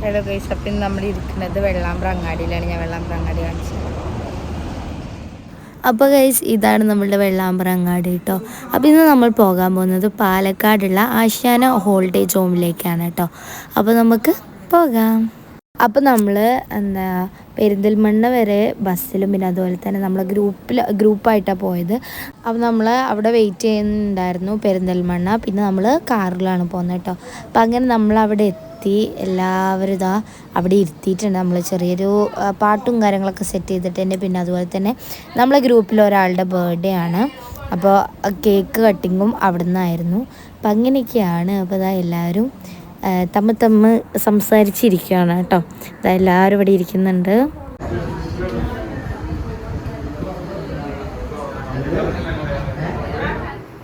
Hello guys, അപ്പം ഇന്ന് നമ്മൾ ഇരിക്കുന്നത് വെള്ളാമ്പ്ര അങ്ങാടിയിലാണ്. ഞാൻ വെള്ളാമ്പ്ര അങ്ങാടി കാണിച്ചത്. അപ്പോൾ ഗൈസ്, ഇതാണ് നമ്മളുടെ വെള്ളാമ്പ്ര അങ്ങാടി കേട്ടോ. അപ്പോൾ ഇന്ന് നമ്മൾ പോകാൻ പോകുന്നത് പാലക്കാടുള്ള ആശാന ഓൾഡ് ഏജ് ഹോമിലേക്കാണ് കേട്ടോ. അപ്പോൾ നമുക്ക് പോകാം. അപ്പോൾ നമ്മൾ പെരിന്തൽമണ്ണ വരെ ബസ്സിലും പിന്നെ അതുപോലെ തന്നെ നമ്മൾ ഗ്രൂപ്പായിട്ടാണ് പോയത്. അപ്പോൾ നമ്മൾ അവിടെ വെയിറ്റ് ചെയ്യുന്നുണ്ടായിരുന്നു പെരിന്തൽമണ്ണ. പിന്നെ നമ്മൾ കാറിലാണ് പോകുന്നത് കേട്ടോ. അപ്പോൾ അങ്ങനെ നമ്മൾ അവിടെ എത്തി. എല്ലാവരും ഇതാ അവിടെ ഇരുത്തിയിട്ടുണ്ട്. നമ്മൾ ചെറിയൊരു പാട്ടും കാര്യങ്ങളൊക്കെ സെറ്റ് ചെയ്തിട്ടുണ്ട്. പിന്നെ അതുപോലെ തന്നെ നമ്മളെ ഗ്രൂപ്പിൽ ഒരാളുടെ ബർത്ത്ഡേ ആണ്. അപ്പോൾ കേക്ക് കട്ടിങ്ങും അവിടെ നിന്നായിരുന്നു. അപ്പം അങ്ങനെയൊക്കെയാണ്. അപ്പോൾ ഇതാ എല്ലാവരും തമ്മ് സംസാരിച്ചിരിക്കുകയാണ് കേട്ടോ. എല്ലാവരും ഇവിടെ ഇരിക്കുന്നുണ്ട്.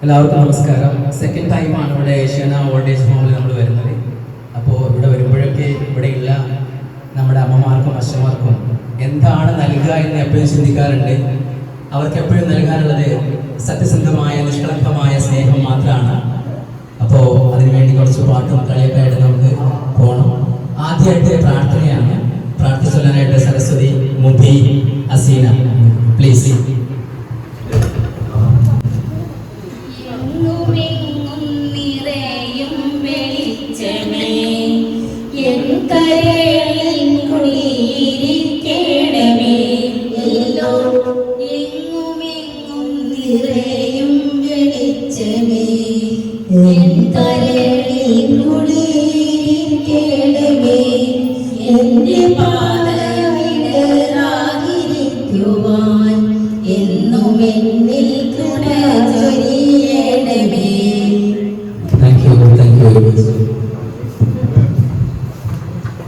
എല്ലാവർക്കും നമസ്കാരം. സെക്കൻഡ് ടൈമാണ് ഇവിടെ ഏഷ്യാന ഓൾഡ് ഏജ് ഹോമിൽ നമ്മൾ വരുന്നത്. അപ്പോൾ ഇവിടെ വരുമ്പോഴൊക്കെ ഇവിടെയുള്ള നമ്മുടെ അമ്മമാർക്കും അച്ഛന്മാർക്കും എന്താണ് നൽകുക എന്ന് എപ്പോഴും ചിന്തിക്കാറുണ്ട്. അവർക്ക് എപ്പോഴും നൽകാനുള്ളത് സത്യസന്ധമായ നിഷ്കളങ്കമായ സ്നേഹം മാത്രമാണ്. അപ്പോൾ അതിനുവേണ്ടി കുറച്ച് പാട്ടും കളിയൊക്കെ ആയിട്ട് നമുക്ക് പോകണം. ആദ്യമായിട്ട് പ്രാർത്ഥനയാണ്. പ്രാർത്ഥിച്ചൊല്ലാനായിട്ട് സരസ്വതി, മുബി, അസീന പ്ലീസ്.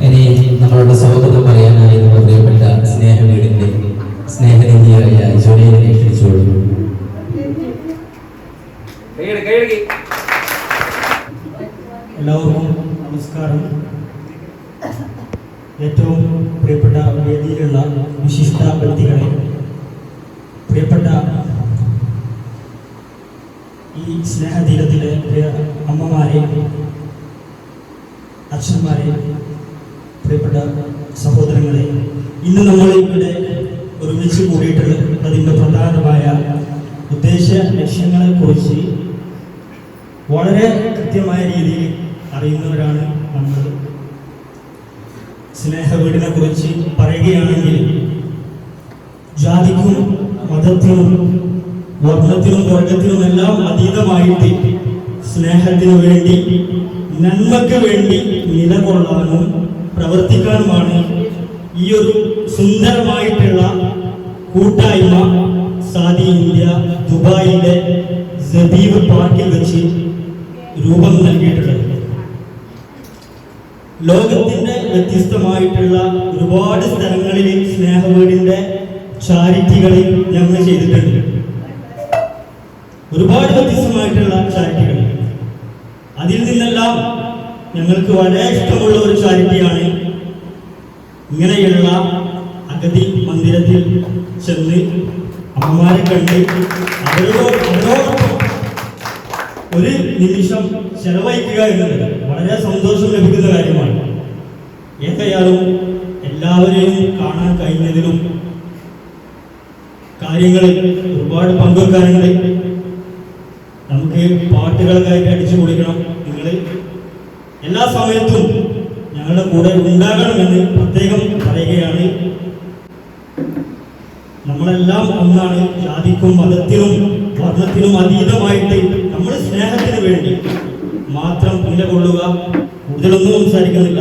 ഇനി നമ്മളുടെ സ്വാഗതം പറയാനായി നമ്മുടെ പ്രിയപ്പെട്ട സ്നേഹ വീടിന്റെ സ്നേഹനിധിയായ ജോലിയെ ക്ഷണിച്ചോളൂ. എല്ലാവർക്കും നമസ്കാരം. ഏറ്റവും പ്രിയപ്പെട്ട വേദിയിലുള്ള വിശിഷ്ട വ്യക്തികളെ, പ്രിയപ്പെട്ട ഈ സ്നേഹതീരത്തിലെ അമ്മമാരെ, അച്ഛന്മാരെ, പ്രിയപ്പെട്ട സഹോദരങ്ങളെ, ഇന്ന് നമ്മൾ ഇവിടെ ഒരുമിച്ച് കൂടിയിട്ടുള്ളതിൻ്റെ പ്രധാനമായ ഉദ്ദേശ ലക്ഷ്യങ്ങളെ കുറിച്ച് വളരെ കൃത്യമായ രീതിയിൽ അറിയുന്നവരാണ് നമ്മൾ. സ്നേഹ വീടിനെ കുറിച്ച് പറയുകയാണെങ്കിൽ ജാതിക്കും മതത്തിനും വർണ്ണത്തിനും വർഗത്തിനുമെല്ലാം അതീതമായിട്ട് സ്നേഹത്തിനു വേണ്ടി, നന്മയ്ക്ക് വേണ്ടി നിലകൊള്ളാനും പ്രവർത്തിക്കാനുമാണ് ഈ ഒരു സുന്ദരമായിട്ടുള്ള കൂട്ടായ്മ സാദി ഇന്ത്യ ദുബായിലെ സബീബ് പാർക്കിൽ വെച്ച് രൂപം നൽകിയിട്ടുള്ളത്. ലോകത്തിന്റെ വ്യത്യസ്തമായിട്ടുള്ള ഒരുപാട് സ്ഥലങ്ങളിൽ സ്നേഹവീടിന്റെ ചാരിറ്റികളിൽ ഞങ്ങൾ ചെയ്തിട്ടുണ്ട്. ഒരുപാട് വ്യത്യസ്തമായിട്ടുള്ള ചാരിറ്റികൾ. അതിൽ നിന്നെല്ലാം ഞങ്ങൾക്ക് വളരെ ഇഷ്ടമുള്ള ഒരു ചാരിറ്റിയാണ് ഇങ്ങനെയുള്ള അഗതി മന്ദിരത്തിൽ ചെന്ന് അമ്മമാരെ കണ്ട് അവരോടൊപ്പം ഒരു നിമിഷം ചെലവഴിക്കുക എന്നത് വളരെ സന്തോഷം ലഭിക്കുന്ന കാര്യമാണ്. ഏതായാലും എല്ലാവരെയും കാണാൻ കഴിഞ്ഞതിലും കാര്യങ്ങളിൽ ഒരുപാട് പങ്കുവെക്കാനുണ്ട്. നമുക്ക് പാട്ടുകളൊക്കെ അടിച്ചു കൊടുക്കണം. നിങ്ങൾ എല്ലാ സമയത്തും ഞങ്ങളുടെ കൂടെ ഉണ്ടാകണമെന്ന് പ്രത്യേകം പറയുകയാണ്. നമ്മളെല്ലാം ഒന്നാണ്. ജാതിക്കും മതത്തിനും വർണ്ണത്തിനും അതീതമായിട്ട് നമ്മൾ സ്നേഹത്തിന് വേണ്ടി മാത്രം നിലകൊള്ളുക. കൂടുതലൊന്നും സംസാരിക്കുന്നില്ല.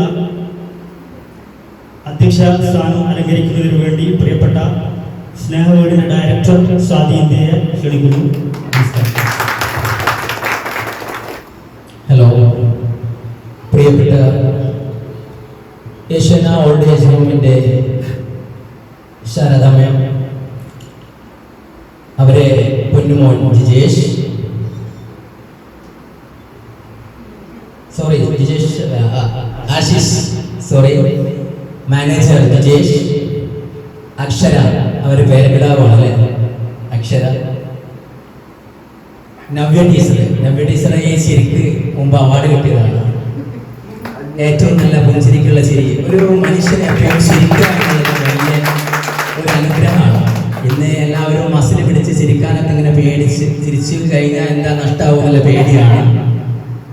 അധ്യക്ഷ സ്ഥാനം അലങ്കരിക്കുന്നതിന് വേണ്ടി പ്രിയപ്പെട്ട സ്നേഹവീടിന്റെ ഡയറക്ടർ സാദി ഇന്ത്യയെ ക്ഷണിക്കുന്നു. ഹലോ, പ്രിയപ്പെട്ട ഏഷ്യാന ഓൾഡ് ഏജ് ഹോമിന്റെ ശാരദാമയം, അവരെ പൊന്നുമോൻ ജിജേഷ്, ആശിഷ്, മാനേജർ ജിജേഷ്, അക്ഷര, അവരുടെ പേരക്കിടാവാണ് അല്ലേ, അക്ഷര, നവ്യ ടീച്ചറെ ശരിക്ക് മുമ്പ് അവാർഡ് കിട്ടിയതാണ്. ഏറ്റവും നല്ല പുഞ്ചിരിക്കുള്ള ചിരി വരികയാണ്.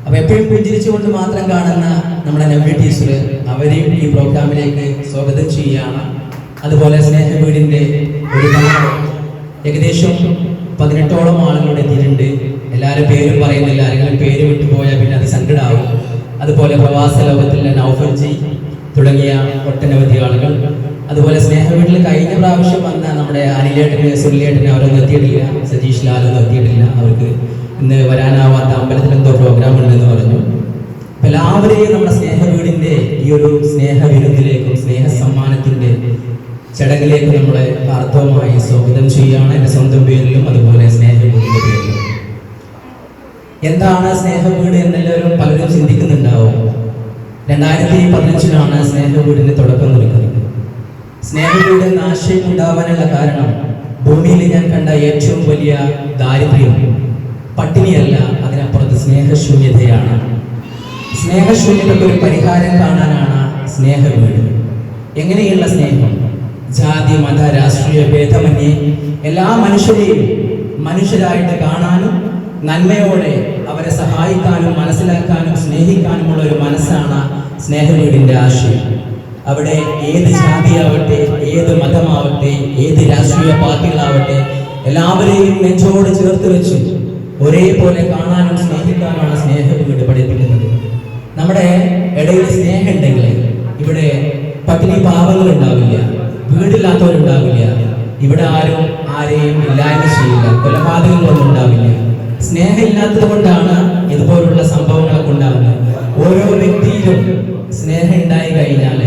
അപ്പൊ എപ്പോഴും പുഞ്ചിരിച്ചുകൊണ്ട് മാത്രം കാണുന്ന നമ്മുടെ നവ്യ ടീച്ചർ അവരെയും ഈ പ്രോഗ്രാമിലേക്ക് സ്വാഗതം ചെയ്യുകയാണ്. അതുപോലെ സ്നേഹവീടിന്റെ ഒരുപാട് ഏകദേശം 18ഓളം ആളുകളുടെ എത്തിയിട്ടുണ്ട്. എല്ലാവരും പേരും പറയുന്നില്ല, ആരെങ്കിലും പേര് വിട്ടുപോയാൽ പിന്നെ അത് സങ്കടമാവും. അതുപോലെ പ്രവാസ ലോകത്തിലെ നൗഫൽജി തുടങ്ങിയ ഒട്ടനവധി ആളുകൾ. അതുപോലെ സ്നേഹവീട്ടിൽ കഴിഞ്ഞ പ്രാവശ്യം വന്ന നമ്മുടെ അനിലേട്ടന് സുല്ലേട്ടന് അവരൊന്നും എത്തിയിട്ടില്ല, സജീഷ് ലാലൊന്നും എത്തിയിട്ടില്ല. അവർക്ക് ഇന്ന് വരാനാവാത്ത അമ്പലത്തിൽ എന്തോ പ്രോഗ്രാം ഉണ്ടെന്ന് പറഞ്ഞു. എല്ലാവരെയും നമ്മുടെ സ്നേഹവീടിന്റെ ഈ ഒരു സ്നേഹവിരുന്നിലേക്കും സ്നേഹ സമ്മാനത്തിന്റെ ചടങ്ങിലേക്ക് നമ്മളെ ആർത്തവമായി സ്വാഗതം ചെയ്യുകയാണ്, എൻ്റെ സ്വന്തം പേരിലും അതുപോലെ സ്നേഹവീടിന്റെ പേരിലും. എന്താണ് സ്നേഹവീട് എന്നെല്ലാവരും പലരും ചിന്തിക്കുന്നുണ്ടാവും. 2015 സ്നേഹവീടിന്റെ തുടക്കം കുറിക്കുന്നത്. സ്നേഹവീട് എന്ന ആശയം ഉണ്ടാവാനുള്ള കാരണം ഭൂമിയിൽ ഞാൻ കണ്ട ഏറ്റവും വലിയ ദാരിദ്ര്യം പട്ടിണിയല്ല, അതിനപ്പുറത്ത് സ്നേഹശൂന്യതയാണ്. സ്നേഹശൂന്യതയ്ക്ക് ഒരു പരിഹാരം കാണാനാണ് സ്നേഹവീട്. എങ്ങനെയുള്ള സ്നേഹം? ജാതി മത രാഷ്ട്രീയ ഭേദമന്യേ എല്ലാ മനുഷ്യരെയും മനുഷ്യരായിട്ട് കാണാനും നന്മയോടെ അവരെ സഹായിക്കാനും മനസ്സിലാക്കാനും സ്നേഹിക്കാനുമുള്ള ഒരു മനസ്സാണ് സ്നേഹവീടിന്റെ ആശയം. അവിടെ ഏത് ജാതിയാവട്ടെ, ഏത് മതമാവട്ടെ, ഏത് രാഷ്ട്രീയ പാർട്ടികളാവട്ടെ, എല്ലാവരെയും നെഞ്ചോട് ചേർത്ത് വെച്ച് ഒരേപോലെ കാണാനും സ്നേഹിക്കാനുമാണ് സ്നേഹവീട് പഠിപ്പിക്കുന്നത്. നമ്മുടെ ഇടയിൽ സ്നേഹം ഉണ്ടെങ്കിൽ ഇവിടെ പട്ടിണി പാവങ്ങൾ ഉണ്ടാവില്ല, വീടില്ലാത്തവരുണ്ടാവില്ല, ഇവിടെ ആരും ആരെയും ഇല്ലായ്മ ചെയ്യില്ല, കൊലപാതകങ്ങളൊന്നും ഉണ്ടാവില്ല. സ്നേഹം ഇല്ലാത്തത് കൊണ്ടാണ് ഇതുപോലുള്ള സംഭവങ്ങളൊക്കെ ഉണ്ടാകുന്നത്. ഓരോ വ്യക്തിയിലും സ്നേഹം ഉണ്ടായി കഴിഞ്ഞാൽ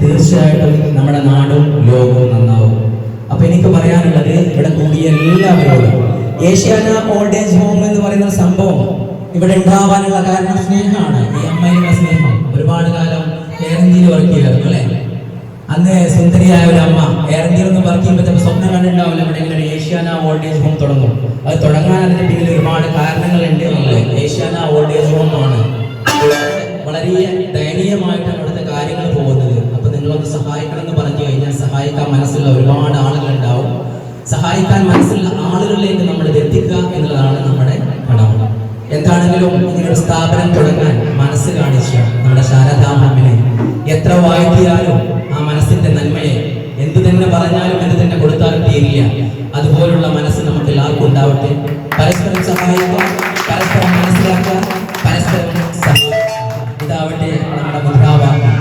തീർച്ചയായിട്ടും നമ്മുടെ നാടും ലോകവും നന്നാവും. അപ്പൊ എനിക്ക് പറയാനുള്ളത്, ഇവിടെ കൂടിയ എല്ലാവരോടും ഏഷ്യാന ഓൾഡ് ഏജ് ഹോം എന്ന് പറയുന്ന സംഭവം ഇവിടെ ഉണ്ടാവാനുള്ള കാരണം സ്നേഹമാണ്. ഈ അമ്മയുടെ സ്നേഹം. ഒരുപാട് കാലം എയർ ഇന്ത്യയിൽ വർക്ക് ചെയ്യായിരുന്നു അല്ലെ. അന്ന് സുന്ദരിയായ ഒരു അമ്മ എയർ ഇന്ത്യയിൽ ഒന്ന് വർക്ക് ചെയ്യുമ്പോൾ ചിലപ്പോൾ സ്വപ്നം കണ്ടിട്ടുണ്ടാവില്ല ഇവിടെ ഇങ്ങനെ ഏഷ്യാന ഓൾഡ് ഏജ് ഹോം തുടങ്ങും. അത് തുടങ്ങാൻ അതിന്റെ പിന്നിൽ ഒരുപാട് കാരണങ്ങളുണ്ട്. ഏഷ്യാന ഓൾഡ് ഏജ് ഹോം ആണ് വളരെ ദയനീയമായിട്ട് അവിടുത്തെ കാര്യങ്ങൾ പോകുന്നത്. അപ്പൊ നിങ്ങളൊന്ന് സഹായിക്കണം എന്ന് പറഞ്ഞു കഴിഞ്ഞാൽ സഹായിക്കാൻ മനസ്സുള്ള ഒരുപാട് ആളുകൾ ഉണ്ടാവും. സഹായിക്കാൻ മനസ്സുള്ള ആളുകളിലേക്ക് നമ്മൾ ഇത് എത്തിക്കുക എന്നുള്ളതാണ് നമ്മുടെ കടമ. എന്താണെങ്കിലും ഇങ്ങനൊരു സ്ഥാപനം തുടങ്ങാൻ മനസ്സ് കാണിച്ച നമ്മുടെ ശാരദാമ്മനെ എത്ര വാഴ്ത്തിയാലും ആ മനസ്സിന്റെ നന്മയെ എന്തു തന്നെ പറഞ്ഞാലും എന്ത് തന്നെ കൊടുത്താലും തീരില്ല. അതുപോലുള്ള മനസ്സ് നമുക്ക് എല്ലാവർക്കും ഉണ്ടാവട്ടെ. പരസ്പരം സഹായിക്കുക, പരസ്പരം മനസ്സിലാക്കുക, പരസ്പരം ഇതാവട്ടെ നമ്മുടെ മുദ്രാവാക്യം.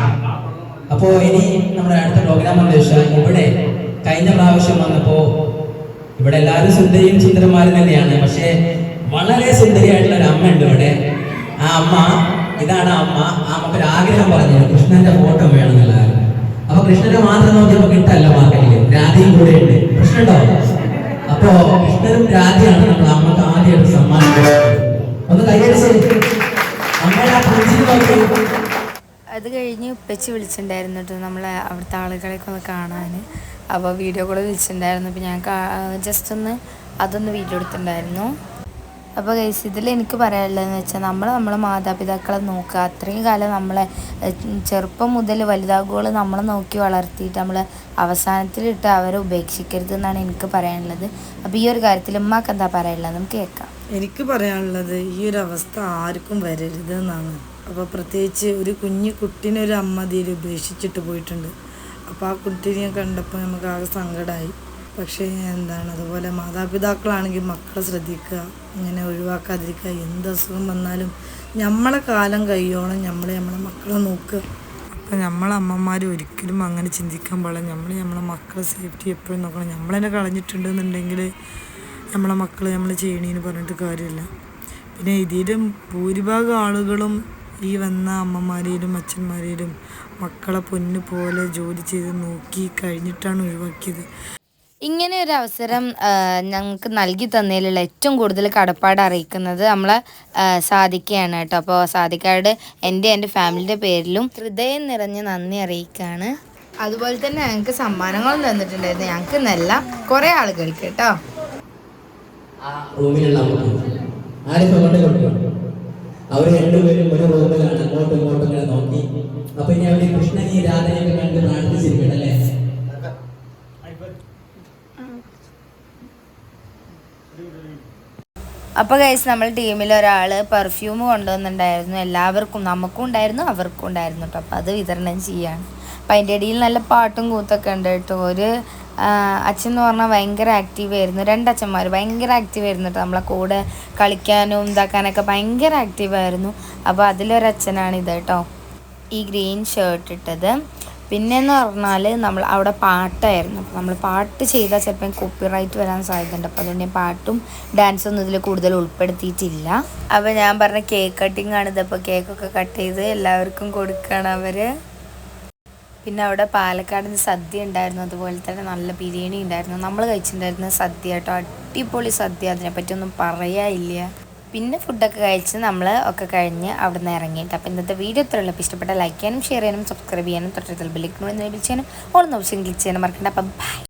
അപ്പോ ഇനി നമ്മുടെ അടുത്ത പ്രോഗ്രാം എന്ന് വെച്ചാൽ, ഇവിടെ കഴിഞ്ഞ പ്രാവശ്യം വന്നപ്പോ ഇവിടെ എല്ലാവരും സുന്ദരിയും സുന്ദരന്മാരും തന്നെയാണ്. പക്ഷേ വളരെ സുന്ദരിയായിട്ടുള്ള ഒരു അമ്മ ഉണ്ട് ഇവിടെ. ആ അമ്മ, ഇതാണ് ആ അമ്മ. ആ അമ്മക്ക് ആഗ്രഹം പറഞ്ഞു കൃഷ്ണന്റെ ഫോട്ടോ വേണമെന്നുള്ളതാണ്. അപ്പൊ കൃഷ്ണനെ മാത്രം നോക്കിയപ്പോ കിട്ടല്ല മാർക്കറ്റില്, രാധയും കൂടെ ഉണ്ട്. കൃഷ്ണനുണ്ടോ? അപ്പോ കൃഷ്ണനും രാധയാണ് നമ്മൾ അമ്മക്ക് ആദ്യമായിട്ട് സമ്മാനം. ഒന്ന് കൈയടിച്ച് അമ്മയുടെ ആ പുഞ്ചിരി നോക്കി. അത് കഴിഞ്ഞ് ഉപ്പച്ചി വിളിച്ചിട്ടുണ്ടായിരുന്നു കേട്ടോ നമ്മളെ അവിടുത്തെ ആളുകളെയൊക്കെ ഒന്ന് കാണാൻ. അപ്പോൾ വീഡിയോ കോൾ വിളിച്ചിട്ടുണ്ടായിരുന്നു. അപ്പോൾ ഞാൻ ജസ്റ്റ് അതൊന്ന് വീഡിയോ എടുത്തിട്ടുണ്ടായിരുന്നു. അപ്പോൾ ഗൈസ്, ഇതിൽ എനിക്ക് പറയാനുള്ളതെന്ന് വെച്ചാൽ നമ്മളെ മാതാപിതാക്കളെ നോക്കുക. അത്രയും കാലം നമ്മളെ ചെറുപ്പം മുതൽ വലുതാകുമ്പോൾ നമ്മളെ നോക്കി വളർത്തിയിട്ട് നമ്മൾ അവസാനത്തിലിട്ട് അവരെ ഉപേക്ഷിക്കരുത് എന്നാണ് എനിക്ക് പറയാനുള്ളത്. അപ്പോൾ ഈ ഒരു കാര്യത്തിൽ ഉമ്മാക്ക് എന്താ പറയാനുള്ളത് നമുക്ക് കേൾക്കാം. എനിക്ക് പറയാനുള്ളത്, ഈ ഒരു അവസ്ഥ ആർക്കും വരരുത് എന്നാണ്. അപ്പോൾ പ്രത്യേകിച്ച് ഒരു കുഞ്ഞു കുട്ടീനെ ഒരു അമ്മ തീരെ ഉപേക്ഷിച്ചിട്ട് പോയിട്ടുണ്ട്. അപ്പോൾ ആ കുട്ടീനെ കണ്ടപ്പോൾ നമുക്ക് ആകെ സങ്കടമായി. പക്ഷേ അതുപോലെ മാതാപിതാക്കളാണെങ്കിൽ മക്കളെ ശ്രദ്ധിക്കുക, ഇങ്ങനെ ഒഴിവാക്കാതിരിക്കുക. എന്ത് അസുഖം വന്നാലും നമ്മളെ കാലം കഴിയോളം നമ്മളെ മക്കളെ നോക്കുക. അപ്പം നമ്മളെ അമ്മമാർ ഒരിക്കലും അങ്ങനെ ചിന്തിക്കാൻ പാടില്ല. നമ്മളെ മക്കളെ സേഫ്റ്റി എപ്പോഴും നോക്കണം. നമ്മളെന്നെ കളഞ്ഞിട്ടുണ്ടെന്നുണ്ടെങ്കിൽ നമ്മളെ മക്കൾ നമ്മൾ ചെയ്യണേന്ന് പറഞ്ഞിട്ട് കാര്യമില്ല. പിന്നെ ഇതിലും ഭൂരിഭാഗം ആളുകളും ഈ വന്ന അമ്മമാരേലും അച്ഛന്മാരേലും മക്കളെ പൊന്നു പോലെ ജോലി ചെയ്ത് നോക്കി കഴിഞ്ഞിട്ടാണ് ഒഴിവാക്കിയത്. ഇങ്ങനെ ഒരു അവസരം ഞങ്ങൾക്ക് നൽകി തന്നതിലുള്ള ഏറ്റവും കൂടുതൽ കടപ്പാട് അറിയിക്കുന്നത് നമ്മളെ സാദിക്കയാണ് കേട്ടോ. അപ്പോൾ സാദിക്കയോട് എൻ്റെ ഫാമിലിയുടെ പേരിലും ഹൃദയം നിറഞ്ഞ നന്ദി അറിയിക്കുകയാണ്. അതുപോലെ തന്നെ ഞങ്ങൾക്ക് സമ്മാനങ്ങളും തന്നിട്ടുണ്ടായിരുന്നു. ഞങ്ങൾക്ക് എന്നല്ല, കുറേ ആളുകൾക്ക് കേട്ടോ. ആ റൂമിലുള്ള അവർ രണ്ടുപേരും ഒരു റൂമിലാണ്, അങ്ങോട്ടും ഇങ്ങോട്ടും ഇങ്ങനെ നോക്കി. അപ്പൊ ഇനി അവര് കൃഷ്ണനെ രാധനെയൊക്കെ കണ്ട് പ്രാർത്ഥിച്ചിരിക്കണല്ലേ. അപ്പോൾ ഗൈസ് നമ്മൾ ടീമിൽ ഒരാൾ പെർഫ്യൂം കൊണ്ടുവന്നിട്ടുണ്ടായിരുന്നു. എല്ലാവർക്കും, നമുക്കും ഉണ്ടായിരുന്നു അവർക്കും ഉണ്ടായിരുന്നു കേട്ടോ. അപ്പോൾ അത് വിതരണം ചെയ്യാണ്. അപ്പം അതിൻ്റെ ഇടയിൽ നല്ല പാട്ടും കൂത്തൊക്കെ ഉണ്ട് കേട്ടോ. ഒരു അച്ഛൻ എന്ന് പറഞ്ഞാൽ ഭയങ്കര ആക്റ്റീവ് ആയിരുന്നു. 2 അച്ഛന്മാർ ഭയങ്കര ആക്റ്റീവ് ആയിരുന്നു കേട്ടോ. നമ്മളെ കൂടെ കളിക്കാനും ഇതാക്കാനൊക്കെ ഭയങ്കര ആക്റ്റീവായിരുന്നു. അപ്പോൾ അതിലൊരച്ഛനാണ് ഇത് കേട്ടോ, ഈ ഗ്രീൻ ഷർട്ട് ഇട്ടത്. പിന്നെയെന്ന് പറഞ്ഞാൽ നമ്മൾ അവിടെ പാട്ടായിരുന്നു. അപ്പോൾ നമ്മൾ പാട്ട് ചെയ്താൽ ചിലപ്പോൾ കോപ്പിറൈറ്റ് വരാൻ സാധ്യതയുണ്ട്. അപ്പോൾ അതുകൊണ്ട് ഞാൻ പാട്ടും ഡാൻസൊന്നും ഇതിൽ കൂടുതൽ ഉൾപ്പെടുത്തിയിട്ടില്ല. അപ്പോൾ ഞാൻ പറഞ്ഞ കേക്ക് കട്ടിങ് ആണിത്. അപ്പോൾ കേക്കൊക്കെ കട്ട് ചെയ്ത് എല്ലാവർക്കും കൊടുക്കുകയാണ് അവർ. പിന്നെ അവിടെ പാലക്കാടിന് സദ്യ ഉണ്ടായിരുന്നു. അതുപോലെ തന്നെ നല്ല ബിരിയാണി ഉണ്ടായിരുന്നു. നമ്മൾ കഴിച്ചിട്ടുണ്ടായിരുന്ന സദ്യ കേട്ടോ, അടിപൊളി സദ്യ, അതിനെപ്പറ്റിയൊന്നും പറയാനില്ല. പിന്നെ ഫുഡൊക്കെ കഴിച്ച് നമ്മൾ ഒക്കെ കഴിഞ്ഞ് അവിടെ നിന്ന് ഇറങ്ങിയിട്ട്. അപ്പോൾ ഇന്നത്തെ വീഡിയോ ഇത്രയുള്ളൂ. അപ്പോൾ ഇഷ്ടപ്പെട്ട ലൈക്ക് ചെയ്യാനും ഷെയർ ചെയ്യാനും സബ്സ്ക്രൈബ് ചെയ്യാനും തൊട്ടടുത്തുള്ള ബെൽ ഐക്കൺ വിളിച്ച് ചെയ്യാനും ഓൾ ഓപ്ഷൻ ക്ലിക്ക് ചെയ്യാനും മറക്കണ്ട. അപ്പം ബൈ.